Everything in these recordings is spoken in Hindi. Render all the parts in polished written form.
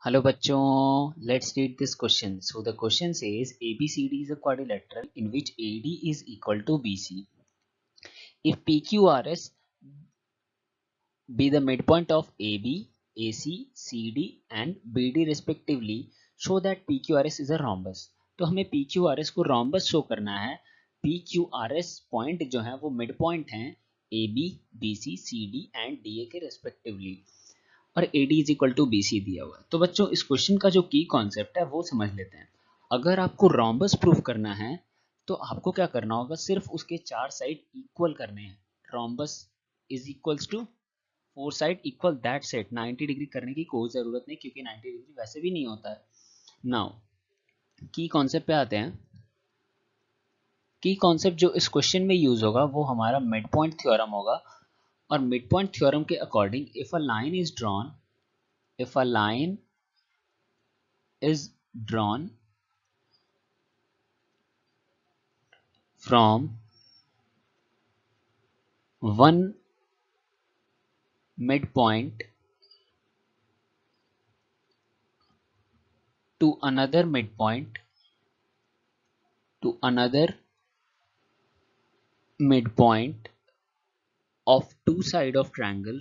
Hello bachon, let's read this question. So the question says ABCD is a quadrilateral in which AD is equal to BC. If PQRS be the midpoint of AB, AC, CD and BD respectively, show that PQRS is a rhombus. तो हमें PQRS को rhombus शो करना है. PQRS पॉइंट जो है वो मिड पॉइंट हैं AB, BC, CD and DA के रेस्पेक्टिवली और AD is equal to BC दिया हुआ है. तो बच्चों इस क्वेश्चन का जो की कॉन्सेप्ट है वो समझ लेते हैं. अगर आपको रोम्बस प्रूफ करना है तो आपको क्या करना होगा, सिर्फ उसके चार साइड इक्वल करने हैं. Rhombus is equals to four side equal that set. 90 degree करने की कोई ज़रूरत नहीं क्योंकि 90 डिग्री वैसे भी नहीं होता है. नाउ की कॉन्सेप्ट पे आते हैं. की कॉन्सेप्ट जो इस क्वेश्चन में यूज होगा वो हमारा मिड पॉइंट थ्योरम होगा. और मिड पॉइंट थ्योरम के according if a line is drawn, if a line is drawn from one midpoint to another midpoint to another midpoint of two side of triangle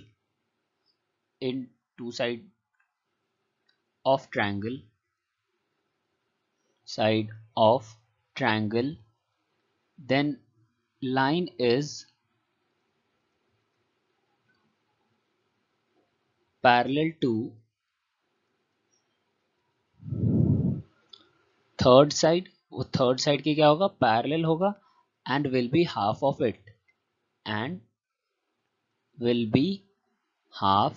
in two side of triangle side of triangle, then line is parallel to third side. वो थर्ड साइड के क्या होगा, पैरेलल होगा and will be half of it and will be half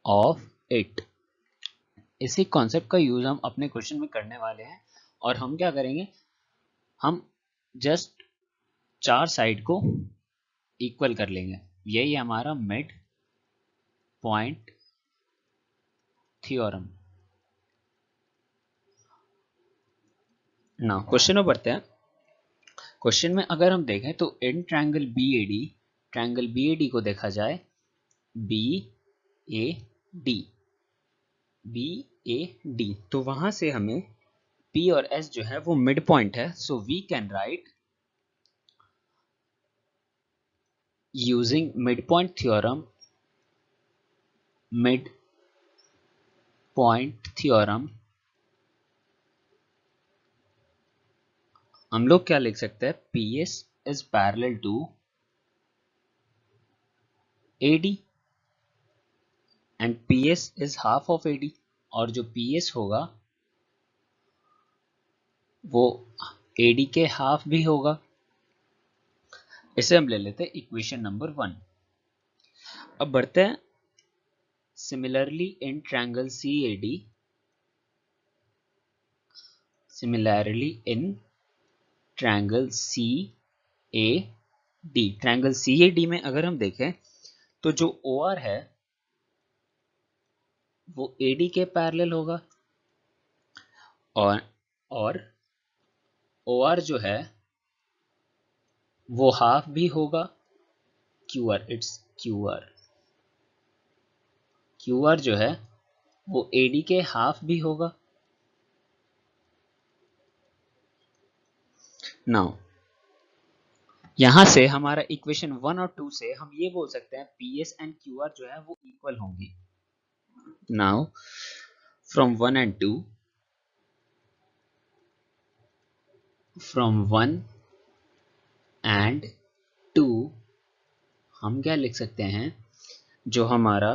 of it. इसी कॉन्सेप्ट का यूज हम अपने क्वेश्चन में करने वाले हैं. और हम क्या करेंगे, हम जस्ट चार साइड को इक्वल कर लेंगे. यही हमारा मिड पॉइंट थ्योरम. ना क्वेश्चन में बढ़ते हैं. क्वेश्चन में अगर हम देखें तो इन ट्रायंगल BAD को देखा जाए BAD, तो वहां से हमें P और S जो है वो मिड पॉइंट है. So we can write using midpoint theorem, midpoint theorem हम लोग क्या लिख सकते हैं, PS is parallel to AD and PS is half of AD. और जो PS होगा वो AD के हाफ भी होगा. इसे हम ले लेते हैं इक्वेशन नंबर 1. अब बढ़ते हैं. Similarly in triangle CAD, similarly in triangle CAD, triangle CAD में अगर हम देखें तो जो OR है वो AD के पैरेलल होगा और OR जो है वो हाफ भी होगा QR. इट्स QR जो है वो AD के हाफ भी होगा. नाउ यहां से हमारा इक्वेशन 1 और 2 से हम ये बोल सकते हैं PS एंड QR जो है वो इक्वल होंगी. Now from 1 and 2, from 1 and 2 हम क्या लिख सकते हैं, जो हमारा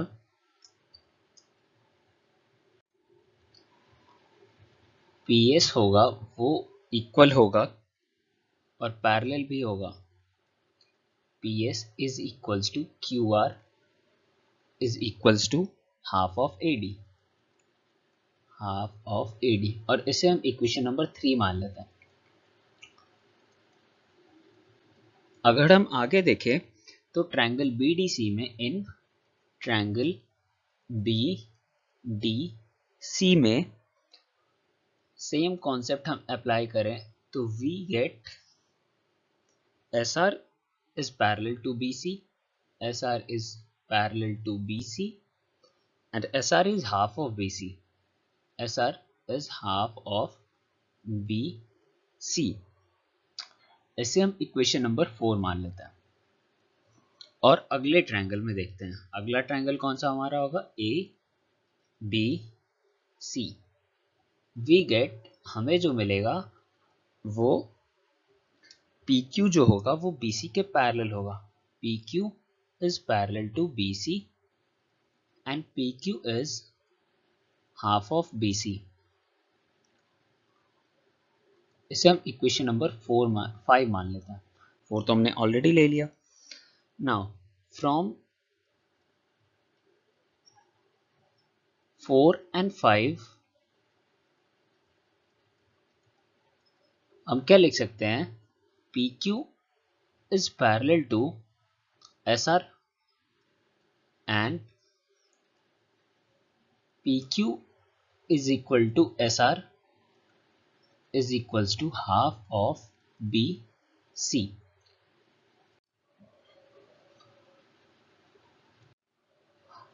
PS होगा वो इक्वल होगा और पैरेलल भी होगा. PS is equals to QR is equals to half of AD, और इसे हम इक्वेशन नंबर 3 मान लेते हैं. अगर हम आगे देखें तो ट्रायंगल BDC में, इन ट्रायंगल BDC में सेम कॉन्सेप्ट हम अप्लाई करें तो we get SR is parallel to BC, SR is parallel to BC and SR is half of BC. SR is half of BC. इसे हम इक्वेशन नंबर 4 मान लेते हैं और अगले ट्रायंगल में देखते हैं। अगला ट्रायंगल कौन सा हमारा होगा? A B C. We get, हमें जो मिलेगा वो PQ जो होगा वो BC के पैरेलल होगा। PQ is parallel to BC and PQ is half of BC. इसे हम इक्वेशन नंबर 5 मान लेते हैं। 4 तो हमने ऑलरेडी ले लिया। नाउ फ्रॉम 4 and 5 हम क्या लिख सकते हैं? PQ is parallel to SR and PQ is equal to SR is equals to half of BC.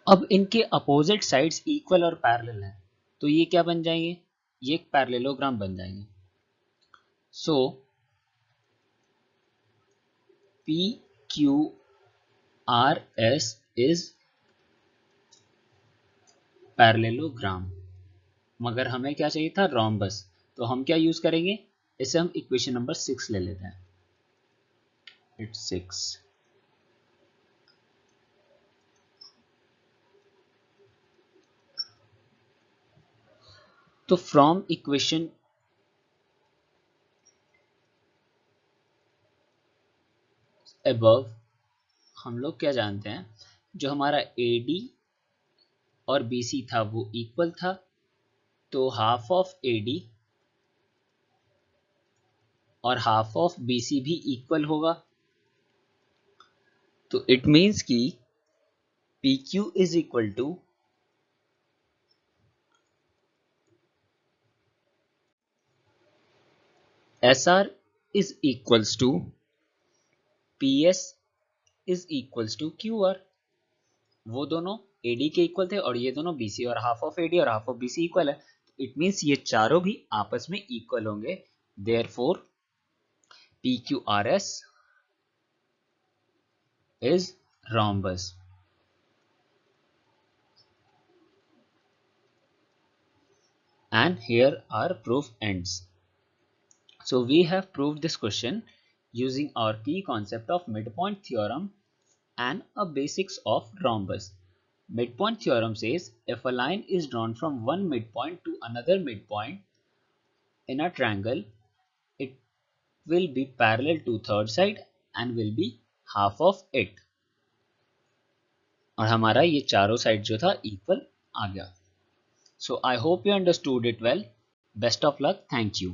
अब इनके अपोजिट साइड्स इक्वल और पैरेलल हैं, तो ये क्या बन जाएंगे? ये एक पैरेललोग्राम बन जाएंगे। सो PQRS इज पैरेललोग्राम, मगर हमें क्या चाहिए था? रोम्बस। तो हम क्या यूज करेंगे? इसे हम इक्वेशन नंबर 6 ले लेते हैं। इट्स 6। तो फ्रॉम इक्वेशन अबव हम लोग क्या जानते हैं? जो हमारा AD और BC था वो इक्वल था, तो हाफ ऑफ AD और हाफ ऑफ BC भी इक्वल होगा। तो इट मीन्स कि PQ is equal to SR is equals to PS is equals to QR। वो दोनों AD के इक्वल थे और ये दोनों BC, और हाफ ऑफ AD और हाफ ऑफ BC इक्वल है। इट मीन्स ये चारों भी आपस में इक्वल होंगे। Therefore PQRS is rhombus। And here our proof ends. So we have proved this question using our key concept of midpoint theorem and a basics of rhombus. Midpoint theorem says if a line is drawn from one midpoint to another midpoint in a triangle, it will be parallel to third side and will be half of it। और हमारा ये चारों साइड जो था इक्वल आ गया। So I hope you understood it well. Best of luck. Thank you.